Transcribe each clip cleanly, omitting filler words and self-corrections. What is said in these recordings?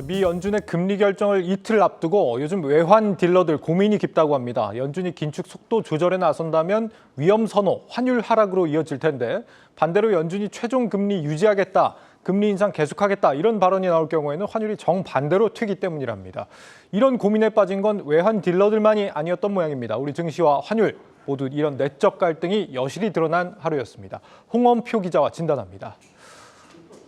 미 연준의 금리 결정을 이틀 앞두고 요즘 외환 딜러들 고민이 깊다고 합니다. 연준이 긴축 속도 조절에 나선다면 위험 선호, 환율 하락으로 이어질 텐데 반대로 연준이 최종 금리 유지하겠다, 금리 인상 계속하겠다 이런 발언이 나올 경우에는 환율이 정반대로 튀기 때문이랍니다. 이런 고민에 빠진 건 외환 딜러들만이 아니었던 모양입니다. 우리 증시와 환율 모두 이런 내적 갈등이 여실히 드러난 하루였습니다. 홍원표 기자와 진단합니다.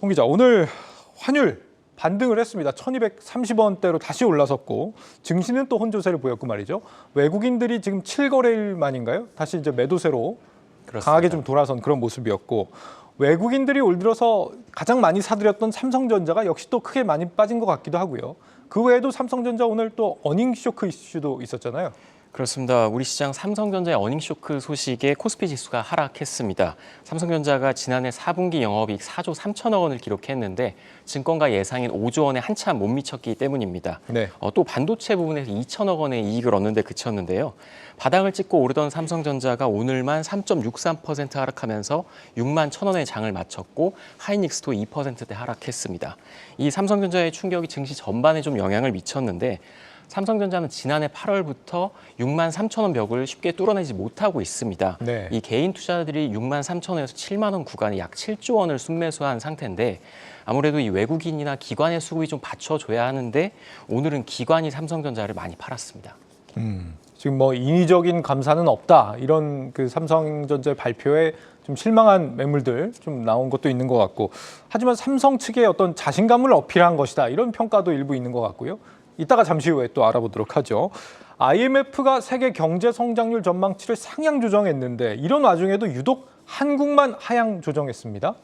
홍 기자, 오늘 환율 반등을 했습니다. 1230원대로 다시 올라섰고 증시는 또 혼조세를 보였고 말이죠. 외국인들이 지금 7거래일 만인가요? 다시 이제 매도세로 그렇습니다. 강하게 좀 돌아선 그런 모습이었고 외국인들이 올 들어서 가장 많이 사들였던 삼성전자가 역시 또 크게 많이 빠진 것 같기도 하고요. 그 외에도 삼성전자 오늘 또 어닝 쇼크 이슈도 있었잖아요. 그렇습니다. 우리 시장 삼성전자의 어닝쇼크 소식에 코스피 지수가 하락했습니다. 삼성전자가 지난해 4분기 영업이익 4조 3천억 원을 기록했는데 증권가 예상인 5조 원에 한참 못 미쳤기 때문입니다. 네. 또 반도체 부분에서 2천억 원의 이익을 얻는 데 그쳤는데요. 바닥을 찍고 오르던 삼성전자가 오늘만 3.63% 하락하면서 6만 1,000원의 장을 마쳤고 하이닉스도 2%대 하락했습니다. 이 삼성전자의 충격이 증시 전반에 좀 영향을 미쳤는데 삼성전자는 지난해 8월부터 6만 3천 원 벽을 쉽게 뚫어내지 못하고 있습니다. 네. 이 개인 투자들이 6만 3천 원에서 7만 원 구간에 약 7조 원을 순매수한 상태인데 아무래도 이 외국인이나 기관의 수급이 좀 받쳐줘야 하는데 오늘은 기관이 삼성전자를 많이 팔았습니다. 지금 뭐 인위적인 감사는 없다 이런 그 삼성전자의 발표에 좀 실망한 매물들 좀 나온 것도 있는 것 같고 하지만 삼성 측의 어떤 자신감을 어필한 것이다 이런 평가도 일부 있는 것 같고요. 이따가 잠시 후에 또 알아보도록 하죠. IMF가 세계 경제 성장률 전망치를 상향 조정했는데 이런 와중에도 유독 한국만 하향 조정했습니다.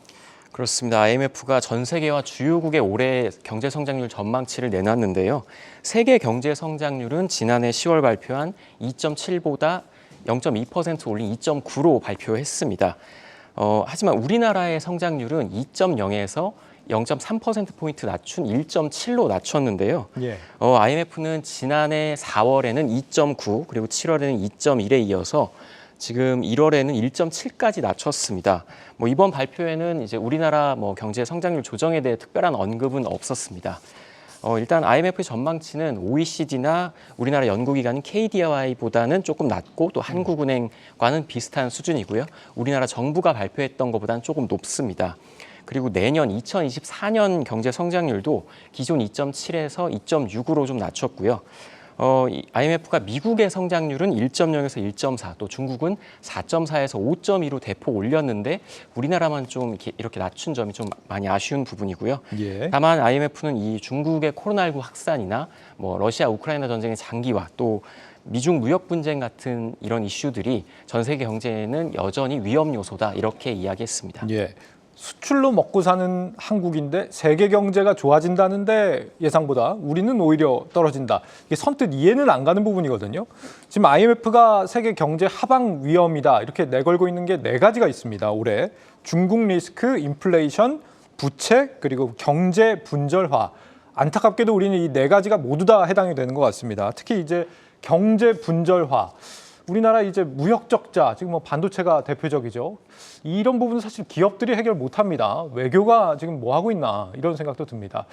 그렇습니다. IMF가 전 세계와 주요국의 올해 경제 성장률 전망치를 내놨는데요. 세계 경제 성장률은 지난해 10월 발표한 2.7보다 0.2% 올린 2.9로 발표했습니다. 하지만 우리나라의 성장률은 2.0에서 0.3%포인트 낮춘 1.7로 낮췄는데요. 예. IMF는 지난해 4월에는 2.9 그리고 7월에는 2.1에 이어서 지금 1월에는 1.7까지 낮췄습니다. 이번 발표에는 이제 우리나라 경제 성장률 조정에 대해 특별한 언급은 없었습니다. 일단 IMF의 전망치는 OECD나 우리나라 연구기관인 KDI보다는 조금 낮고 또 한국은행과는 비슷한 수준이고요. 우리나라 정부가 발표했던 것보다는 조금 높습니다. 그리고 내년 2024년 경제 성장률도 기존 2.7에서 2.6으로 좀 낮췄고요. IMF가 미국의 성장률은 1.0에서 1.4, 또 중국은 4.4에서 5.2로 대폭 올렸는데 우리나라만 좀 이렇게 낮춘 점이 좀 많이 아쉬운 부분이고요. 예. 다만 IMF는 이 중국의 코로나19 확산이나 러시아 우크라이나 전쟁의 장기화 또 미중 무역 분쟁 같은 이런 이슈들이 전 세계 경제에는 여전히 위험 요소다 이렇게 이야기했습니다. 예. 수출로 먹고 사는 한국인데 세계 경제가 좋아진다는데 예상보다 우리는 오히려 떨어진다. 이게 선뜻 이해는 안 가는 부분이거든요. 지금 IMF가 세계 경제 하방 위험이다 이렇게 내걸고 있는 게 네 가지가 있습니다. 올해 중국 리스크, 인플레이션, 부채 그리고 경제 분절화. 안타깝게도 우리는 이 네 가지가 모두 다 해당이 되는 것 같습니다. 특히 이제 경제 분절화. 우리나라 이제 무역 적자, 지금 반도체가 대표적이죠. 이런 부분은 사실 기업들이 해결 못합니다. 외교가 지금 뭐 하고 있나 이런 생각도 듭니다.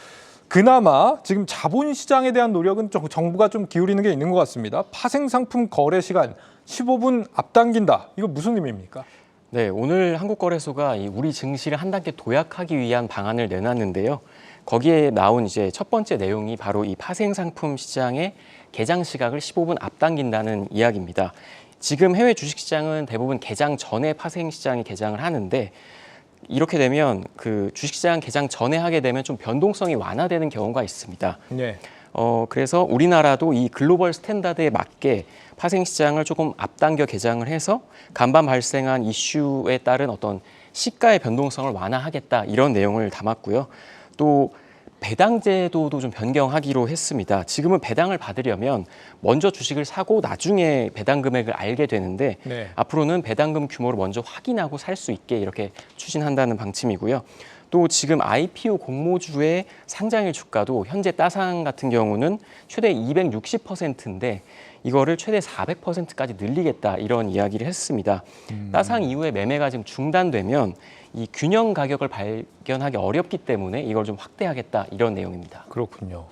그나마 지금 자본시장에 대한 노력은 정부가 좀 기울이는 게 있는 것 같습니다. 파생상품 거래 시간 15분 앞당긴다. 이거 무슨 의미입니까? 네, 오늘 한국거래소가 우리 증시를 한 단계 도약하기 위한 방안을 내놨는데요. 거기에 나온 이제 첫 번째 내용이 바로 이 파생상품 시장의 개장 시각을 15분 앞당긴다는 이야기입니다. 지금 해외 주식시장은 대부분 개장 전에 파생시장이 개장을 하는데 이렇게 되면 그 주식시장 개장 전에 하게 되면 좀 변동성이 완화되는 경우가 있습니다. 네. 그래서 우리나라도 이 글로벌 스탠다드에 맞게 파생시장을 조금 앞당겨 개장을 해서 간밤 발생한 이슈에 따른 어떤 시가의 변동성을 완화하겠다 이런 내용을 담았고요. 또 배당 제도도 좀 변경하기로 했습니다. 지금은 배당을 받으려면 먼저 주식을 사고 나중에 배당 금액을 알게 되는데 네. 앞으로는 배당금 규모를 먼저 확인하고 살 수 있게 이렇게 추진한다는 방침이고요. 또 지금 IPO 공모주의 상장일 주가도 현재 따상 같은 경우는 최대 260%인데 이거를 최대 400%까지 늘리겠다 이런 이야기를 했습니다. 따상 이후에 매매가 지금 중단되면 이 균형 가격을 발견하기 어렵기 때문에 이걸 좀 확대하겠다 이런 내용입니다. 그렇군요.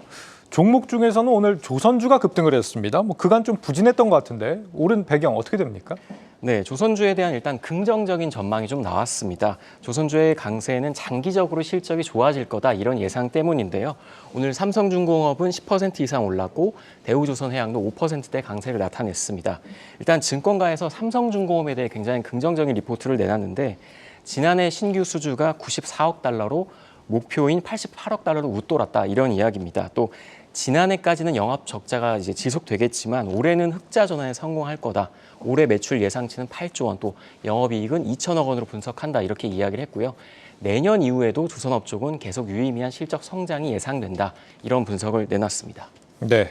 종목 중에서는 오늘 조선주가 급등을 했습니다. 뭐 그간 좀 부진했던 것 같은데 오른 배경 어떻게 됩니까? 네, 조선주에 대한 일단 긍정적인 전망이 좀 나왔습니다. 조선주의 강세는 장기적으로 실적이 좋아질 거다 이런 예상 때문인데요. 오늘 삼성중공업은 10% 이상 올랐고 대우조선해양도 5%대 강세를 나타냈습니다. 일단 증권가에서 삼성중공업에 대해 굉장히 긍정적인 리포트를 내놨는데 지난해 신규 수주가 94억 달러로 목표인 88억 달러로 웃돌았다 이런 이야기입니다. 또 지난해까지는 영업 적자가 이제 지속되겠지만 올해는 흑자 전환에 성공할 거다. 올해 매출 예상치는 8조 원, 또 영업이익은 2천억 원으로 분석한다 이렇게 이야기를 했고요. 내년 이후에도 조선업 쪽은 계속 유의미한 실적 성장이 예상된다 이런 분석을 내놨습니다. 네.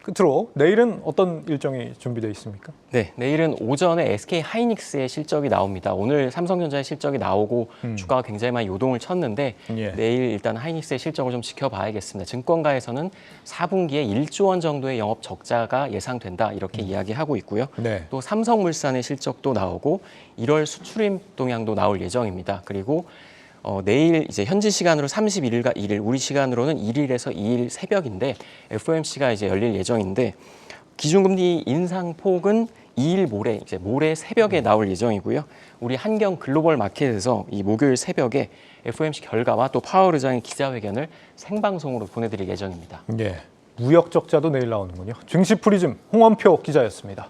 끝으로 내일은 어떤 일정이 준비되어 있습니까? 네, 내일은 오전에 SK 하이닉스의 실적이 나옵니다. 오늘 삼성전자의 실적이 나오고 주가가 굉장히 많이 요동을 쳤는데 예. 내일 일단 하이닉스의 실적을 좀 지켜봐야겠습니다. 증권가에서는 4분기에 1조 원 정도의 영업 적자가 예상된다 이렇게 이야기하고 있고요. 네. 또 삼성물산의 실적도 나오고 1월 수출입 동향도 나올 예정입니다. 그리고 내일 이제 현지 시간으로 31일과 1일, 우리 시간으로는 1일에서 2일 새벽인데 FOMC가 이제 열릴 예정인데 기준금리 인상 폭은 2일 모레 이제 모레 새벽에 나올 예정이고요. 우리 한경 글로벌 마켓에서 이 목요일 새벽에 FOMC 결과와 또 파월 의장의 기자회견을 생방송으로 보내드릴 예정입니다. 예. 무역 적자도 내일 나오는군요. 증시 프리즘 홍원표 기자였습니다.